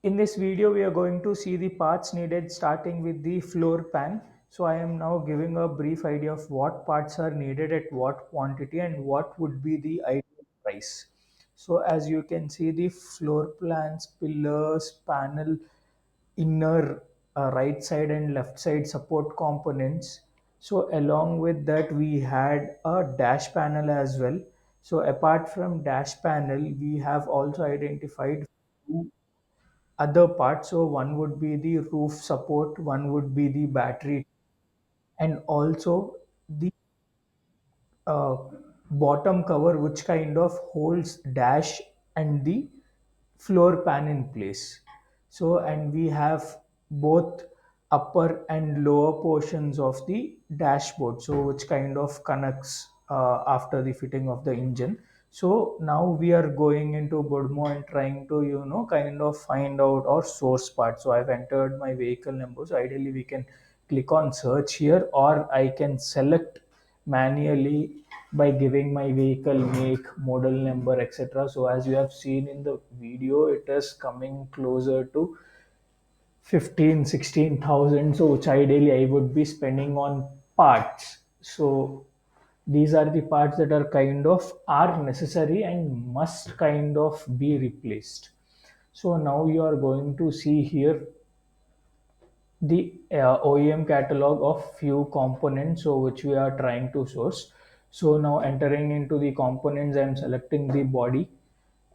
In this video, we are going to see the parts needed starting with the floor pan. So I am now giving a brief idea of what parts are needed at what quantity and what would be the ideal price. So as you can see, the floor plans, pillars, panel, inner right side and left side support components. So along with that, we had a dash panel as well. So apart from dash panel, we have also identified two other parts. So one would be the roof support, one would be the battery, and also the uh, bottom cover, which kind of holds dash and the floor pan in place. So, and we have both upper and lower portions of the dashboard, so which kind of connects after the fitting of the engine. So now we are going into Budmo and trying to, kind of find out our source part. So I've entered my vehicle number. So ideally we can click on search here, or I can select manually by giving my vehicle make, model number, etc. So as you have seen in the video, it is coming closer to 15, 16,000. So which ideally I would be spending on parts. So these are the parts that are kind of are necessary and must kind of be replaced. So now you are going to see here the OEM catalog of few components, so which we are trying to source. So now entering into the components, I'm selecting the body,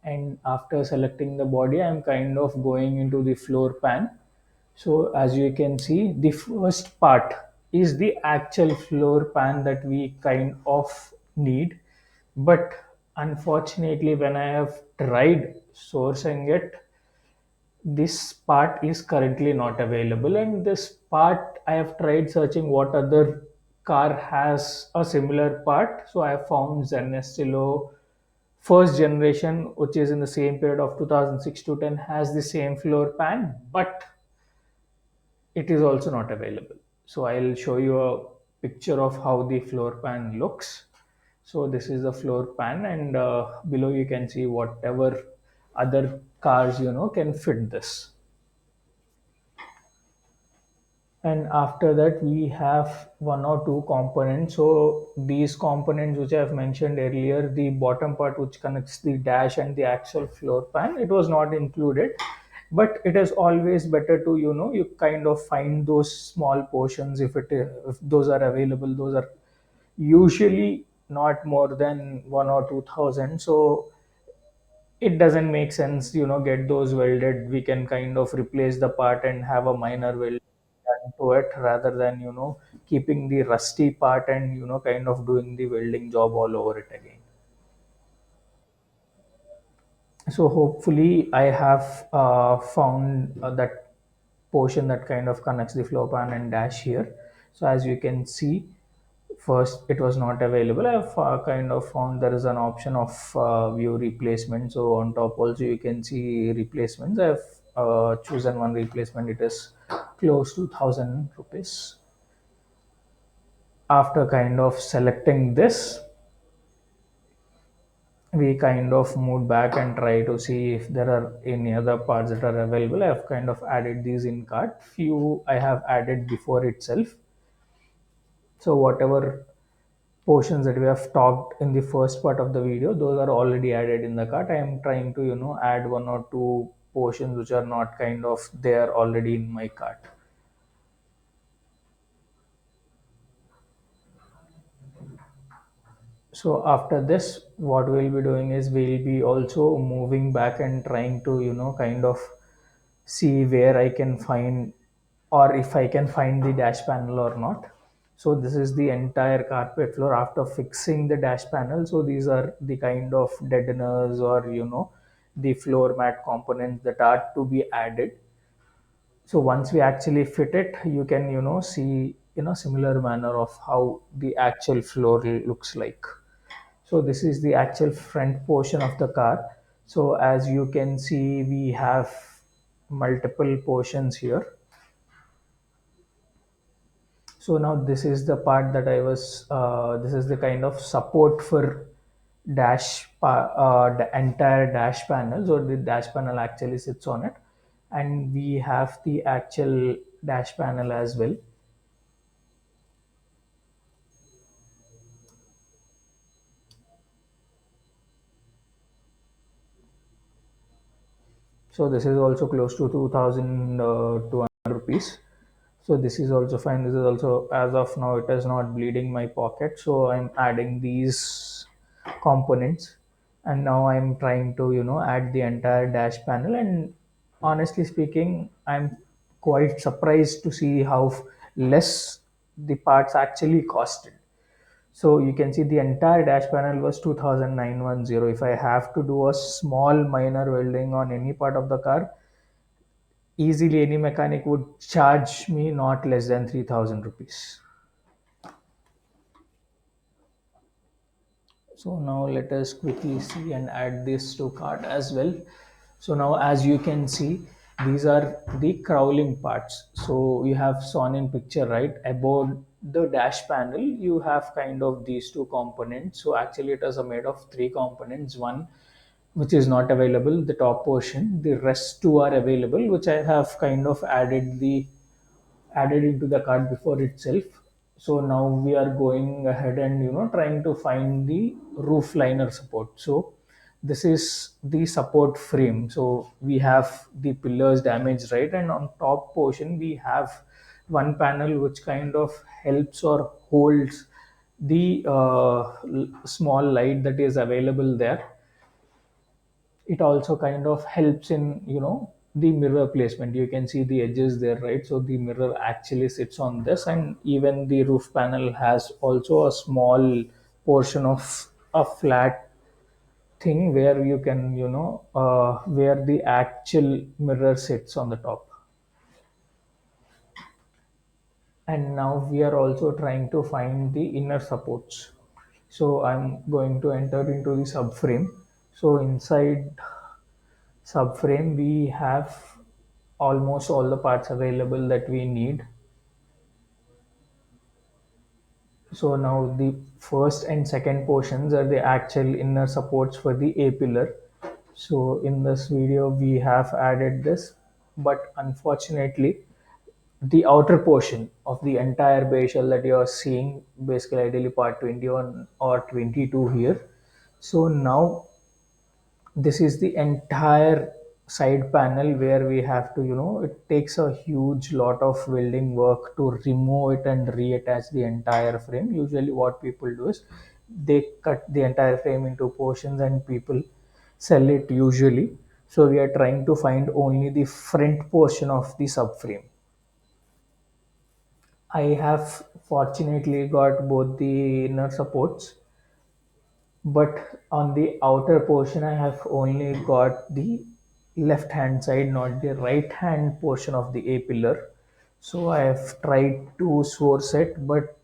and after selecting the body, I'm kind of going into the floor pan. So as you can see, the first part is the actual floor pan that we kind of need, but unfortunately, when I have tried sourcing it, this part is currently not available. And this part, I have tried searching what other car has a similar part. So I have found Zenestilo first generation, which is in the same period of 2006 to 10, has the same floor pan, but it is also not available. So I'll show you a picture of how the floor pan looks. So this is the floor pan, and below you can see whatever other cars can fit this. And after that, we have one or two components. So these components which I have mentioned earlier, the bottom part which connects the dash and the actual floor pan, it was not included. But it is always better to, you kind of find those small portions. If those are available, those are usually not more than 1 or 2 thousand. So it doesn't make sense, get those welded. We can kind of replace the part and have a minor weld done to it, rather than keeping the rusty part and kind of doing the welding job all over it again. So hopefully I have found that portion that kind of connects the floor pan and dash here. So as you can see, first it was not available. I've kind of found there is an option of view replacement. So on top also you can see replacements. I've chosen one replacement. It is close to 1,000 rupees. After kind of selecting this, we kind of moved back and try to see if there are any other parts that are available. I've kind of added these in cart. Few I have added before itself. So whatever portions that we have talked in the first part of the video, those are already added in the cart. I am trying to add one or two portions which are not kind of there already in my cart. So after this, what we'll be doing is we'll be also moving back and trying to kind of see where I can find, or if I can find the dash panel or not. So this is the entire carpet floor after fixing the dash panel. So these are the kind of deadeners, or the floor mat components that are to be added. So once we actually fit it, you can see in a similar manner of how the actual floor looks like. So this is the actual front portion of the car. So as you can see, we have multiple portions here. So now this is the part that I was, this is the kind of support for the entire dash panel. So the dash panel actually sits on it. and we have the actual dash panel as well. So this is also close to 2200 rupees. So this is also fine. This is also, as of now, it is not bleeding my pocket. So I'm adding these components, and now I'm trying to add the entire dash panel. And honestly speaking, I'm quite surprised to see how less the parts actually costed. So you can see the entire dash panel was 2,910. If I have to do a small minor welding on any part of the car, easily any mechanic would charge me not less than 3,000 rupees. So now let us quickly see and add this to cart as well. So now as you can see, these are the crawling parts. So you have shown in picture, right? Above the dash panel, you have kind of these two components. So actually it is made of three components. One which is not available, the top portion. The rest two are available, which I have kind of added into the cart before itself. So now we are going ahead and trying to find the roof liner support. So this is the support frame. So we have the pillars damaged, right? And on top portion we have one panel which kind of helps or holds the small light that is available there. It also kind of helps in the mirror placement. You can see the edges there, right? So the mirror actually sits on this, and even the roof panel has also a small portion of a flat thing where you can where the actual mirror sits on the top. And now we are also trying to find the inner supports. So I'm going to enter into the subframe. So inside subframe we have almost all the parts available that we need. So now the first and second portions are the actual inner supports for the A pillar. So in this video we have added this, but unfortunately the outer portion of the entire base shell that you are seeing, basically ideally part 21 or 22 here. So now this is the entire side panel where we have to it takes a huge lot of welding work to remove it and reattach the entire frame. Usually what people do is they cut the entire frame into portions and people sell it usually. So we are trying to find only the front portion of the subframe. I have fortunately got both the inner supports, but on the outer portion I have only got the left hand side, not the right hand portion of the A pillar. So I have tried to source it, but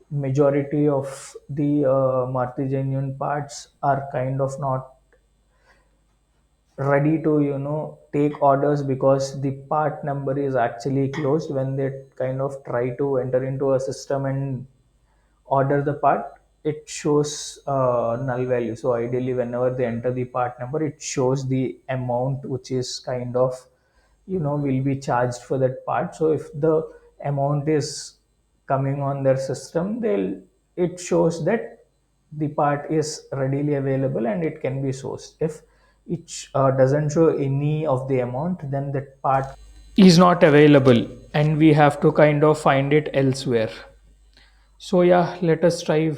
majority of the Maruti genuine parts are kind of not ready to take orders because the part number is actually closed. When they kind of try to enter into a system and order the part, it shows null value. So ideally whenever they enter the part number, it shows the amount which is kind of will be charged for that part. So if the amount is coming on their system, they'll it shows that the part is readily available and it can be sourced. If it doesn't show any of the amount, then that part is not available and we have to kind of find it elsewhere. So yeah, let us try